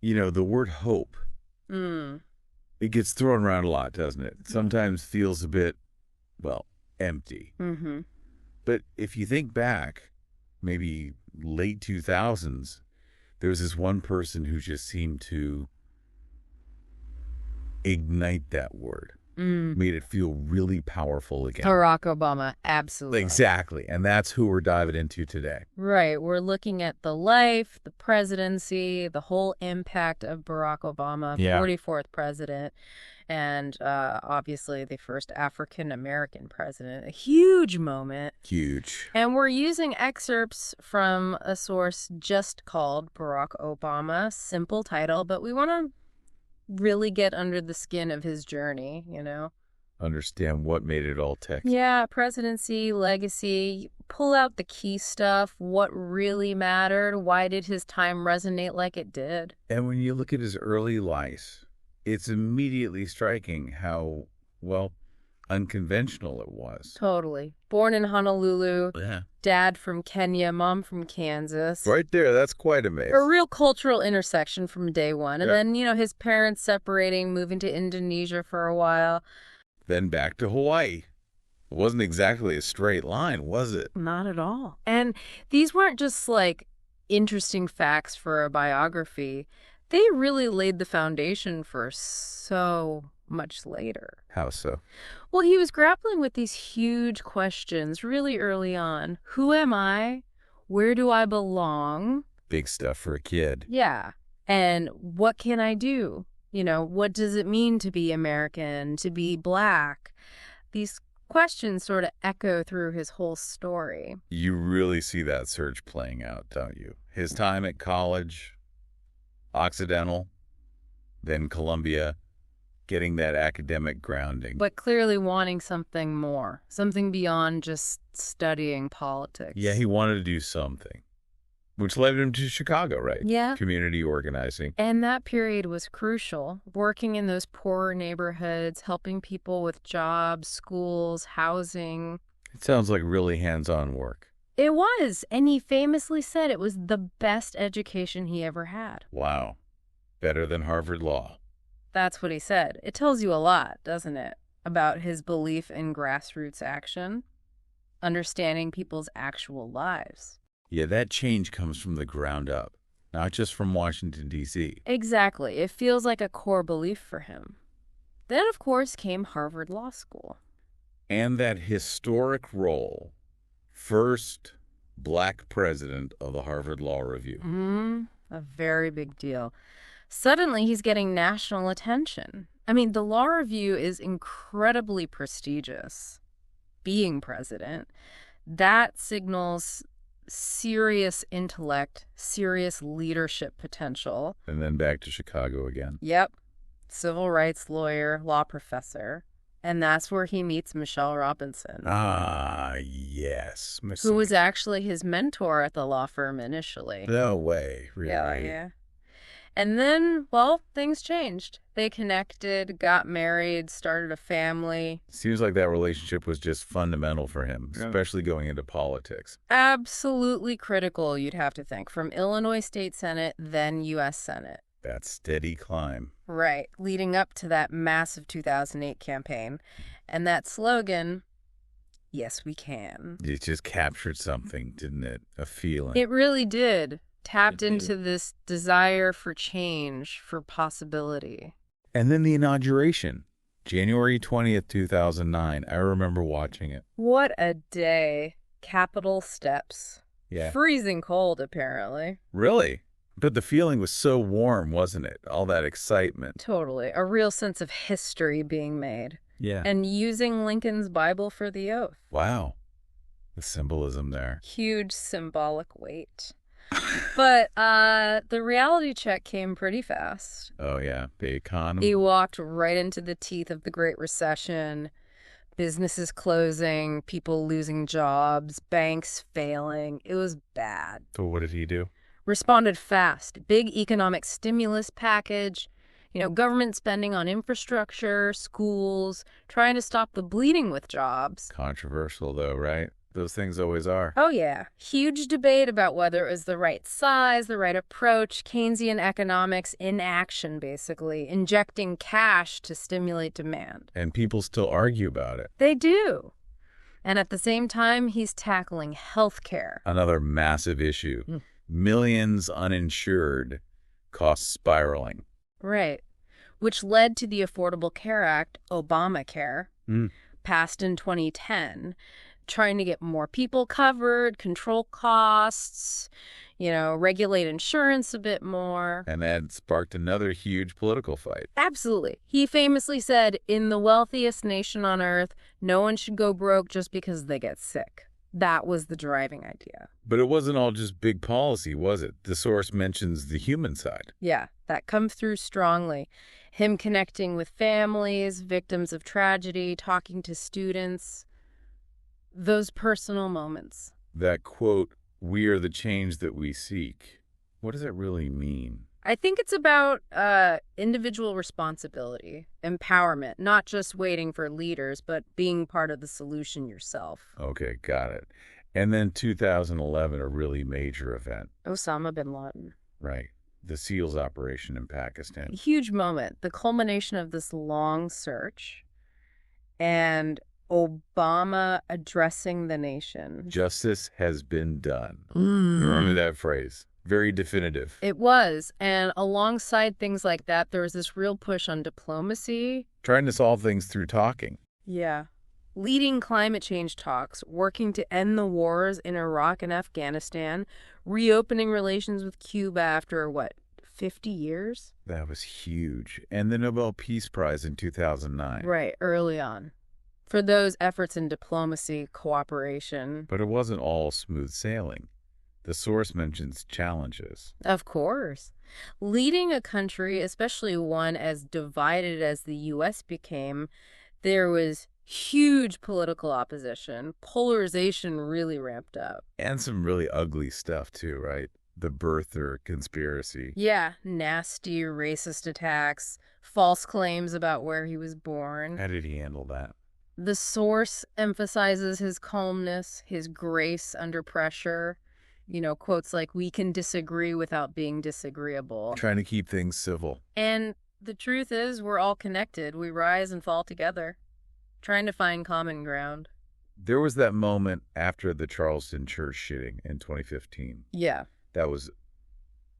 The word hope, Mm. it gets thrown around a lot, doesn't it? Sometimes feels a bit, well, empty. Mm-hmm. But if you think back, maybe late 2000s, there was this one person who just seemed to ignite that word, Mm. made it feel really powerful again. Barack Obama, absolutely. Exactly. And that's who we're diving into today. Right. We're looking at the life, the presidency, the whole impact of Barack Obama, Yeah. 44th president, and obviously the first African-American president. A huge moment. Huge. And we're using excerpts from a source just called Barack Obama, simple title, but we want to really get under the skin of his journey, Understand what made it all tick. Yeah, presidency, legacy, pull out the key stuff, what really mattered, why did his time resonate like it did? And when you look at his early life, it's immediately striking how, well, unconventional it was. Totally. Born in Honolulu, Yeah. dad from Kenya, mom from Kansas. Right there, that's quite amazing. A real cultural intersection from day one. And Yeah. then, his parents separating, moving to Indonesia for a while. Then back to Hawaii. It wasn't exactly a straight line, was it? Not at all. And these weren't just like interesting facts for a biography. They really laid the foundation for so much later. How so? Well, he was grappling with these huge questions really early on. Who am I? Where do I belong? Big stuff for a kid. Yeah. And what can I do? What does it mean to be American, to be Black? These questions sort of echo through his whole story. You really see that search playing out, don't you? His time at college, Occidental, then Columbia, getting that academic grounding. But clearly wanting something more, something beyond just studying politics. Yeah, he wanted to do something, which led him to Chicago, right? Yeah. Community organizing. And that period was crucial, working in those poorer neighborhoods, helping people with jobs, schools, housing. It sounds like really hands-on work. It was, and he famously said it was the best education he ever had. Wow. Better than Harvard Law. That's what he said. It tells you a lot, doesn't it, about his belief in grassroots action, understanding people's actual lives. Yeah, that change comes from the ground up, not just from Washington, D.C. Exactly. It feels like a core belief for him. Then, of course, came Harvard Law School. And that historic role, first Black president of the Harvard Law Review. A very big deal. Suddenly, he's getting national attention. I mean, the Law Review is incredibly prestigious. Being president, that signals serious intellect, serious leadership potential. And then back to Chicago again. Yep. Civil rights lawyer, law professor. And that's where he meets Michelle Robinson. Ah, yes. Who was actually his mentor at the law firm initially. No way, really. Yeah. And then, well, things changed. They connected, got married, started a family. Seems like that relationship was just fundamental for him, especially going into politics. Absolutely critical, you'd have to think, from Illinois State Senate, then U.S. Senate. That steady climb. Right, leading up to that massive 2008 campaign. And that slogan, yes, we can. It just captured something, didn't it? A feeling. It really did. Tapped into this desire for change, for possibility. And then the inauguration, January 20th, 2009. I remember watching it. What a day. Capitol steps. Yeah. Freezing cold, apparently. Really? But the feeling was so warm, wasn't it? All that excitement. Totally. A real sense of history being made. Yeah. And using Lincoln's Bible for the oath. Wow. The symbolism there. Huge symbolic weight. But the reality check came pretty fast. Oh, yeah. The economy. He walked right into the teeth of the Great Recession. Businesses closing, people losing jobs, banks failing. It was bad. So what did he do? Responded fast. Big economic stimulus package. Government spending on infrastructure, schools, trying to stop the bleeding with jobs. Controversial, though, right? Those things always are. Oh, yeah. Huge debate about whether it was the right size, the right approach, Keynesian economics in action, basically, injecting cash to stimulate demand. And people still argue about it. They do. And at the same time, he's tackling healthcare. Another massive issue. Millions uninsured, costs spiraling. Right. Which led to the Affordable Care Act, Obamacare, passed in 2010, trying to get more people covered, control costs, regulate insurance a bit more. And that sparked another huge political fight. Absolutely. He famously said, in the wealthiest nation on earth, no one should go broke just because they get sick. That was the driving idea. But it wasn't all just big policy, was it? The source mentions the human side. Yeah, that comes through strongly. Him connecting with families, victims of tragedy, talking to students. Those personal moments. That quote, "We are the change that we seek." What does it really mean? I think it's about individual responsibility, empowerment, not just waiting for leaders, but being part of the solution yourself. Okay, got it. And then 2011, a really major event. Osama bin Laden. Right. The SEALs operation in Pakistan. A huge moment, the culmination of this long search, and Obama addressing the nation. Justice has been done. Remember that phrase? Very definitive. It was. And alongside things like that, there was this real push on diplomacy. Trying to solve things through talking. Yeah. Leading climate change talks, working to end the wars in Iraq and Afghanistan, reopening relations with Cuba after, 50 years? That was huge. And the Nobel Peace Prize in 2009. Right, early on. For those efforts in diplomacy, cooperation. But it wasn't all smooth sailing. The source mentions challenges. Of course. Leading a country, especially one as divided as the U.S. became, there was huge political opposition. Polarization really ramped up. And some really ugly stuff, too, right? The birther conspiracy. Yeah, nasty racist attacks, false claims about where he was born. How did he handle that? The source emphasizes his calmness, his grace under pressure. Quotes like, "We can disagree without being disagreeable." Trying to keep things civil. And the truth is, we're all connected. We rise and fall together, trying to find common ground. There was that moment after the Charleston church shooting in 2015. Yeah. That was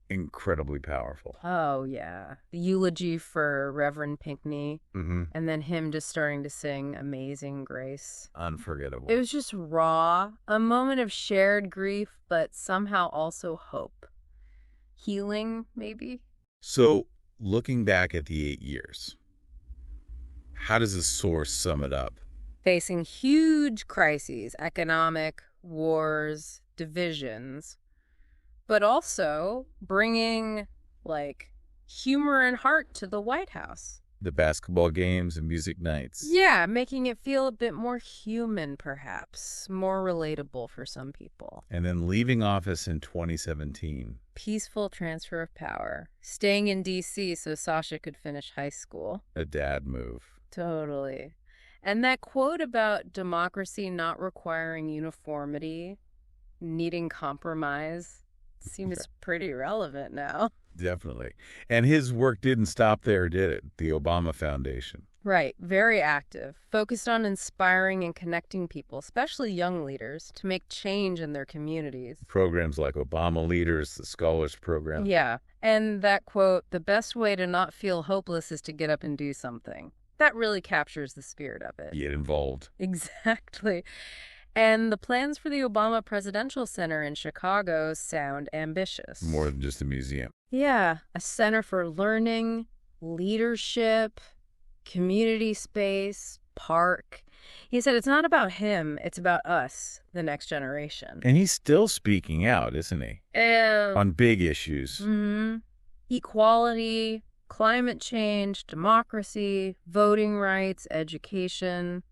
incredibly powerful. Oh, yeah. The eulogy for Reverend Pinckney, and then him just starting to sing Amazing Grace. Unforgettable. It was just raw, a moment of shared grief, but somehow also hope. Healing, maybe? So, looking back at the 8 years, how does the source sum it up? Facing huge crises, economic, wars, divisions, but also bringing, humor and heart to the White House. The basketball games and music nights. Yeah, making it feel a bit more human, perhaps, more relatable for some people. And then leaving office in 2017. Peaceful transfer of power. Staying in D.C. so Sasha could finish high school. A dad move. Totally. And that quote about democracy not requiring uniformity, needing compromise, seems pretty relevant now. Definitely. And his work didn't stop there, did it? The Obama Foundation. Right. Very active. Focused on inspiring and connecting people, especially young leaders, to make change in their communities. Programs like Obama Leaders, the Scholars Program. Yeah. And that quote, "The best way to not feel hopeless is to get up and do something." That really captures the spirit of it. Get involved. Exactly. And the plans for the Obama Presidential Center in Chicago sound ambitious. More than just a museum. Yeah, a center for learning, leadership, community space, park. He said it's not about him, it's about us, the next generation. And he's still speaking out, isn't he? On big issues. Equality, climate change, democracy, voting rights, education.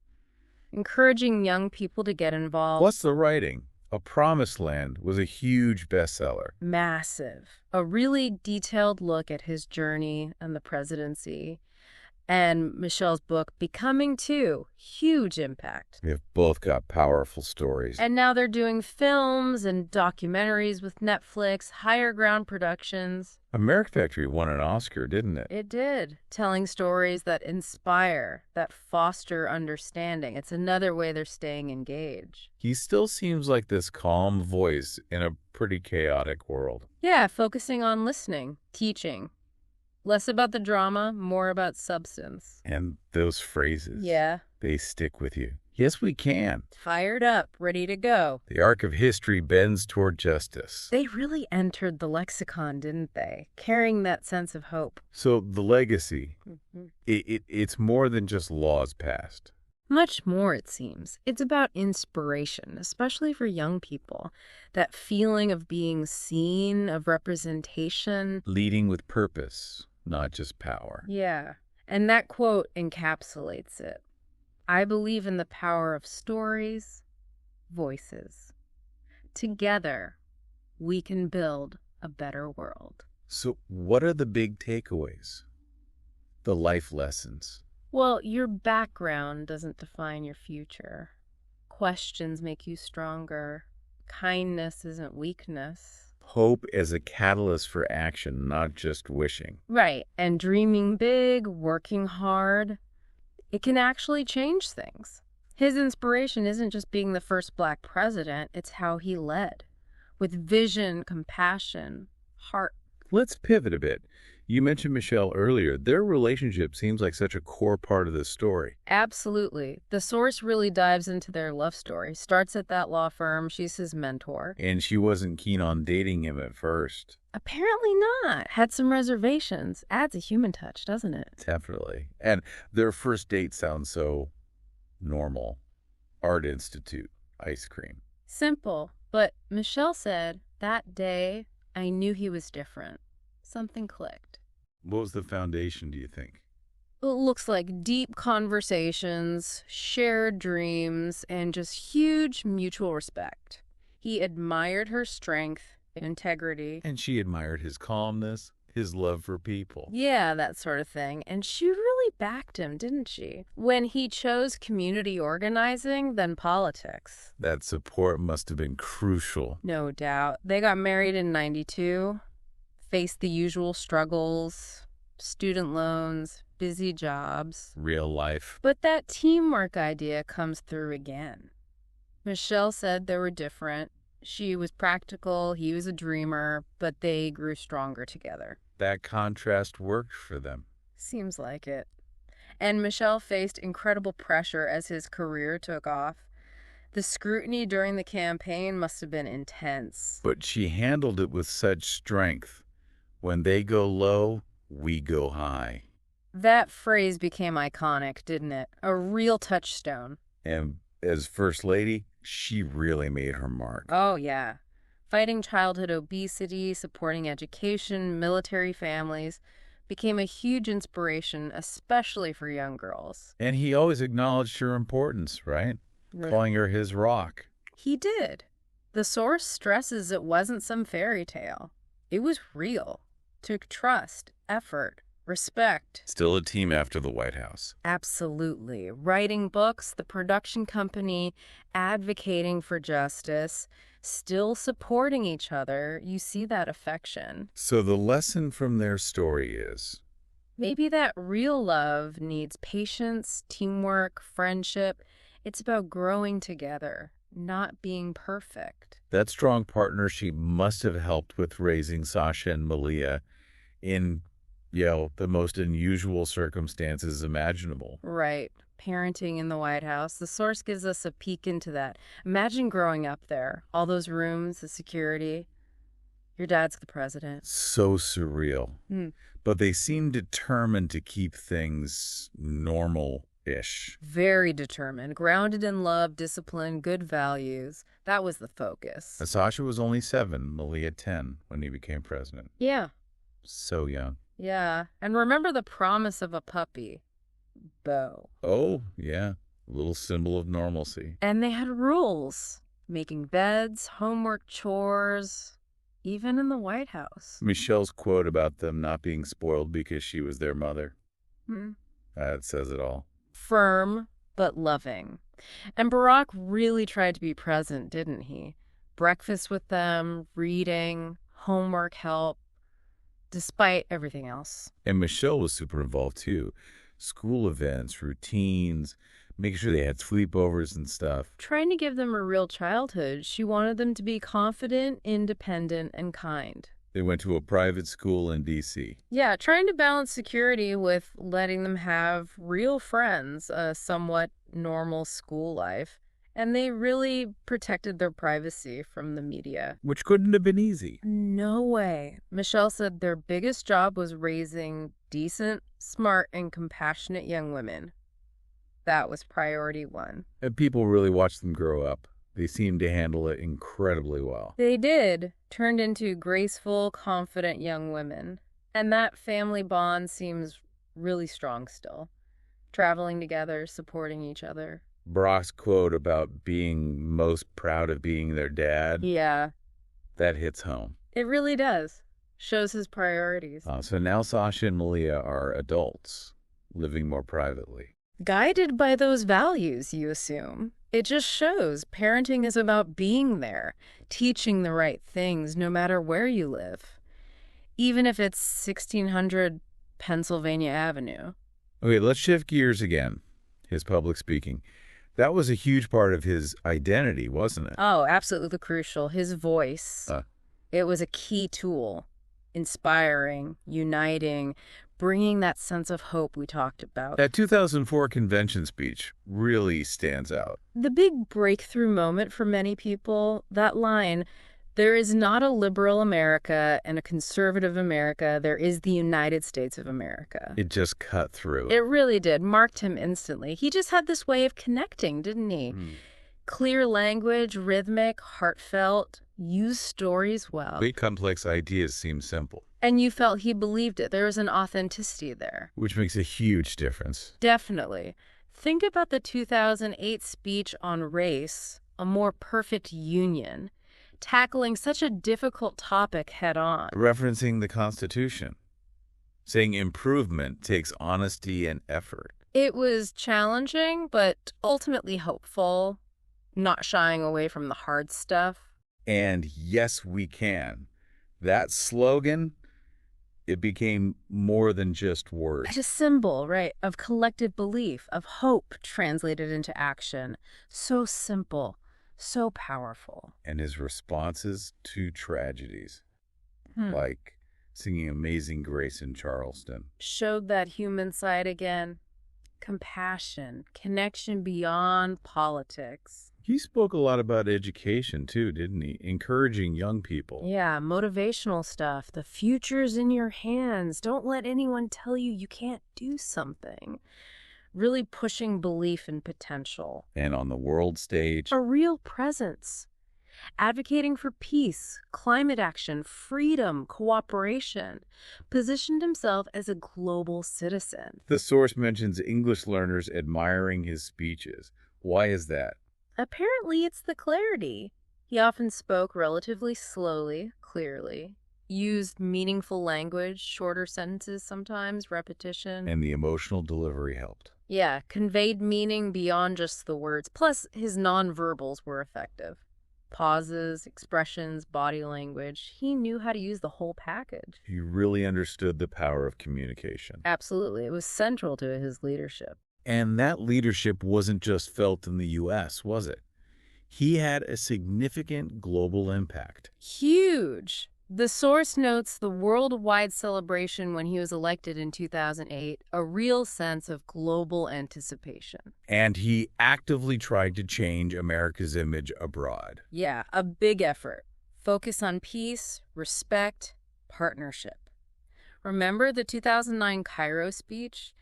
Encouraging young people to get involved. What's the writing? A Promised Land was a huge bestseller. Massive. A really detailed look at his journey and the presidency. And Michelle's book, Becoming Two, huge impact. They've both got powerful stories. And now they're doing films and documentaries with Netflix, Higher Ground Productions. American Factory won an Oscar, didn't it? It did, telling stories that inspire, that foster understanding. It's another way they're staying engaged. He still seems like this calm voice in a pretty chaotic world. Yeah, focusing on listening, teaching. Less about the drama, more about substance. And those phrases. Yeah. They stick with you. Yes, we can. Fired up, ready to go. The arc of history bends toward justice. They really entered the lexicon, didn't they? Carrying that sense of hope. So the legacy, it's more than just laws passed. Much more, it seems. It's about inspiration, especially for young people. That feeling of being seen, of representation. Leading with purpose, not just power. Yeah. And that quote encapsulates it. I believe in the power of stories, voices. Together, we can build a better world. So what are the big takeaways? The life lessons. Well, your background doesn't define your future. Questions make you stronger. Kindness isn't weakness. Hope as a catalyst for action, not just wishing. Right. And dreaming big, working hard, it can actually change things. His inspiration isn't just being the first Black president, it's how he led. With vision, compassion, heart. Let's pivot a bit. You mentioned Michelle earlier. Their relationship seems like such a core part of this story. Absolutely. The source really dives into their love story. Starts at that law firm. She's his mentor. And she wasn't keen on dating him at first. Apparently not. Had some reservations. Adds a human touch, doesn't it? Definitely. And their first date sounds so normal. Art Institute, ice cream. Simple. But Michelle said, that day, I knew he was different. Something clicked. What was the foundation, do you think? It looks like deep conversations, shared dreams, and just huge mutual respect. He admired her strength, integrity. And she admired his calmness, his love for people. Yeah, that sort of thing. And she really backed him, didn't she? When he chose community organizing, then politics. That support must have been crucial. No doubt. They got married in '92, faced the usual struggles, student loans, busy jobs. Real life. But that teamwork idea comes through again. Michelle said they were different. She was practical, he was a dreamer, but they grew stronger together. That contrast worked for them. Seems like it. And Michelle faced incredible pressure as his career took off. The scrutiny during the campaign must have been intense. But she handled it with such strength. When they go low, we go high. That phrase became iconic, didn't it? A real touchstone. And as First Lady, she really made her mark. Oh, yeah. Fighting childhood obesity, supporting education, military families became a huge inspiration, especially for young girls. And he always acknowledged her importance, right? Calling her his rock. He did. The source stresses it wasn't some fairy tale. It was real. Took trust, effort, respect. Still a team after the White House. Absolutely. Writing books, the production company, advocating for justice, still supporting each other. You see that affection. So the lesson from their story is? Maybe that real love needs patience, teamwork, friendship. It's about growing together, not being perfect. That strong partnership must have helped with raising Sasha and Malia in, the most unusual circumstances imaginable. Right. Parenting in the White House. The source gives us a peek into that. Imagine growing up there. All those rooms, the security. Your dad's the president. So surreal. But they seem determined to keep things normal-ish. Very determined. Grounded in love, discipline, good values. That was the focus. Sasha was only 7, Malia 10, when he became president. Yeah. So young. Yeah. And remember the promise of a puppy. Bo. Oh, yeah. A little symbol of normalcy. And they had rules. Making beds, homework, chores, even in the White House. Michelle's quote about them not being spoiled because she was their mother. That says it all. Firm, but loving. And Barack really tried to be present, didn't he? Breakfast with them, reading, homework help, despite everything else. And Michelle was super involved too. School events, routines, making sure they had sleepovers and stuff. Trying to give them a real childhood, she wanted them to be confident, independent, and kind. They went to a private school in D.C. Yeah, trying to balance security with letting them have real friends, a somewhat normal school life. And they really protected their privacy from the media. Which couldn't have been easy. No way. Michelle said their biggest job was raising decent, smart, and compassionate young women. That was priority one. And people really watched them grow up. They seemed to handle it incredibly well. They did. Turned into graceful, confident young women. And that family bond seems really strong still. Traveling together, supporting each other. Barack's quote about being most proud of being their dad, Yeah, that hits home. it really does. Shows his priorities. So now Sasha and Malia are adults, living more privately. Guided by those values, you assume. It just shows parenting is about being there, teaching the right things no matter where you live. Even if it's 1600 Pennsylvania Avenue. Okay, let's shift gears again. His public speaking. That was a huge part of his identity, wasn't it? Oh, absolutely crucial. His voice. It was a key tool. Inspiring, uniting, bringing that sense of hope we talked about. That 2004 convention speech really stands out. The big breakthrough moment for many people, that line, there is not a liberal America and a conservative America. There is the United States of America. It just cut through. It really did. Marked him instantly. He just had this way of connecting, didn't he? Clear language, rhythmic, heartfelt, used stories well. Big complex ideas seem simple. And you felt he believed it. There was an authenticity there. Which makes a huge difference. Definitely. Think about the 2008 speech on race, A More Perfect Union, tackling such a difficult topic head on. Referencing the Constitution. Saying improvement takes honesty and effort. It was challenging, but ultimately hopeful, not shying away from the hard stuff. And yes, we can. That slogan, it became more than just words. It's a symbol, right, of collective belief, of hope translated into action. So simple, so powerful. And his responses to tragedies, like singing Amazing Grace in Charleston. Showed that human side again. Compassion, connection beyond politics. He spoke a lot about education, too, didn't he? Encouraging young people. Yeah, motivational stuff. The future's in your hands. Don't let anyone tell you you can't do something. Really pushing belief in potential. And on the world stage, A real presence. Advocating for peace, climate action, freedom, cooperation. Positioned himself as a global citizen. the source mentions English learners admiring his speeches. Why is that? Apparently, it's the clarity. He often spoke relatively slowly, clearly, used meaningful language, shorter sentences sometimes, repetition. And the emotional delivery helped. Yeah, conveyed meaning beyond just the words. Plus, his nonverbals were effective. Pauses, expressions, body language. He knew how to use the whole package. He really understood the power of communication. Absolutely. It was central to his leadership. And that leadership wasn't just felt in the U.S., was it? He had a significant global impact. Huge. The source notes the worldwide celebration when he was elected in 2008, a real sense of global anticipation. And he actively tried to change America's image abroad. Yeah, a big effort. Focus on peace, respect, partnership. Remember the 2009 Cairo speech?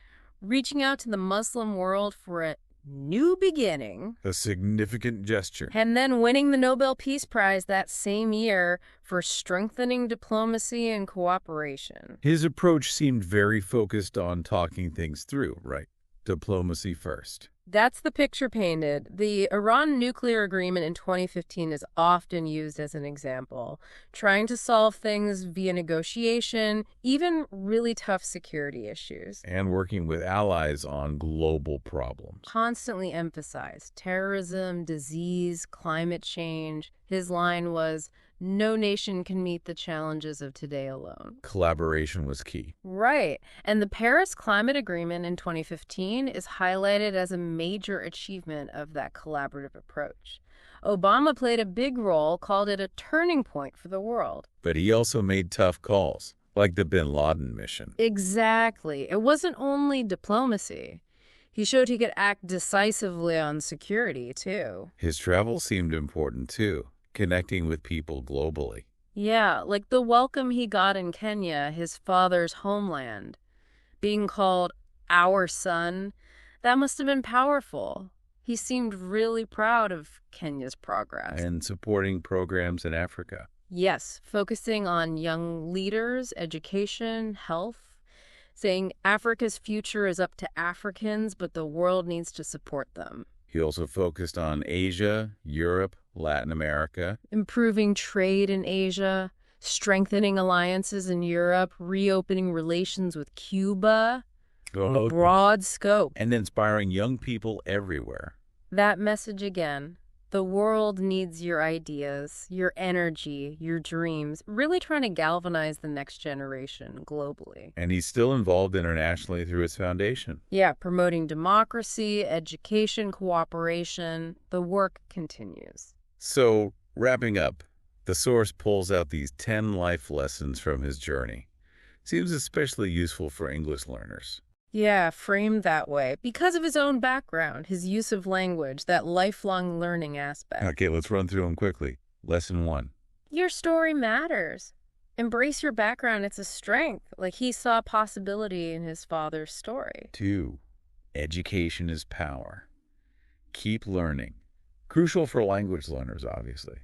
Reaching out to the Muslim world for a new beginning. A significant gesture. And then winning the Nobel Peace Prize that same year for strengthening diplomacy and cooperation. His approach seemed very focused on talking things through, right? Diplomacy first. That's the picture painted. The Iran nuclear agreement in 2015 is often used as an example, trying to solve things via negotiation, even really tough security issues. And working with allies on global problems. Constantly emphasized terrorism, disease, climate change. His line was, "No nation can meet the challenges of today alone." Collaboration was key. Right. And the Paris Climate Agreement in 2015 is highlighted as a major achievement of that collaborative approach. Obama played a big role, called it a turning point for the world. But he also made tough calls, like the bin Laden mission. Exactly. It wasn't only diplomacy. He showed he could act decisively on security, too. His travel seemed important, too, connecting with people globally. Yeah, like the welcome he got in Kenya, his father's homeland. Being called our son, that must have been powerful. He seemed really proud of Kenya's progress. And supporting programs in Africa. Yes, focusing on young leaders, education, health, saying Africa's future is up to Africans, but the world needs to support them. He also focused on Asia, Europe, Latin America. Improving trade in Asia, strengthening alliances in Europe, reopening relations with Cuba. A broad scope. And inspiring young people everywhere. That message again. The world needs your ideas, your energy, your dreams, really trying to galvanize the next generation globally. And he's still involved internationally through his foundation. Yeah, promoting democracy, education, cooperation. The work continues. So, wrapping up, the source pulls out these 10 life lessons from his journey. Seems especially useful for English learners. Yeah, framed that way. Because of his own background, his use of language, that lifelong learning aspect. Okay, let's run through them quickly. Lesson 1. Your story matters. Embrace your background. It's a strength. Like he saw possibility in his father's story. 2. Education is power. Keep learning. Crucial for language learners, obviously.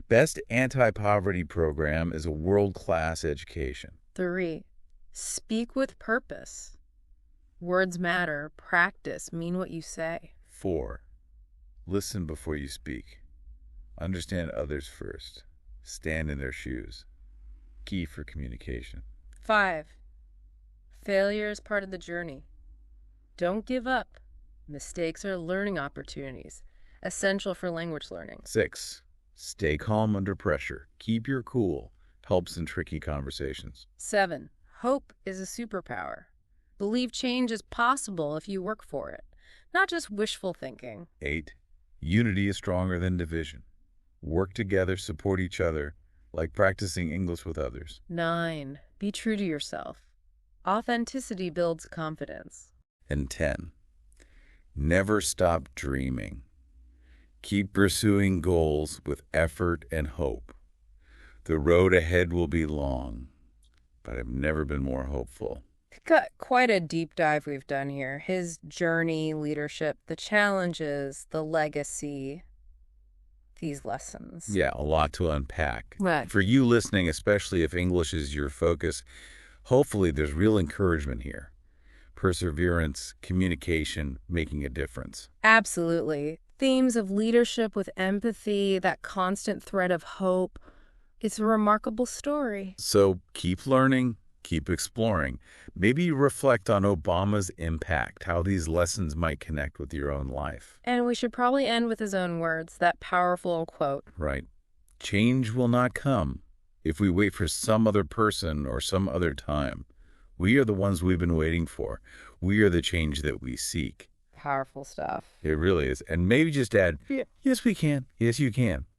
Best anti-poverty program is a world-class education. 3. Speak with purpose. Words matter. Practice. Mean what you say. 4. Listen before you speak. Understand others first. Stand in their shoes. Key for communication. 5. Failure is part of the journey. Don't give up. Mistakes are learning opportunities. Essential for language learning. 6. Stay calm under pressure. Keep your cool. Helps in tricky conversations. 7. Hope is a superpower. Believe change is possible if you work for it, not just wishful thinking. 8. Unity is stronger than division. Work together, support each other, like practicing English with others. 9. Be true to yourself. Authenticity builds confidence. And 10. Never stop dreaming. Keep pursuing goals with effort and hope. The road ahead will be long, but I've never been more hopeful. Got quite a deep dive we've done here. His journey, leadership, the challenges, the legacy, these lessons. Yeah, a lot to unpack. Right. For you listening, especially if English is your focus, hopefully there's real encouragement here. Perseverance, communication, making a difference. Absolutely. Themes of leadership with empathy, that constant thread of hope. It's a remarkable story. So keep learning, keep exploring. Maybe reflect on Obama's impact, how these lessons might connect with your own life. And we should probably end with his own words, that powerful quote. Right. Change will not come if we wait for some other person or some other time. We are the ones we've been waiting for. We are the change that we seek. Powerful stuff. It really is. And maybe just add, yes, we can. Yes, you can.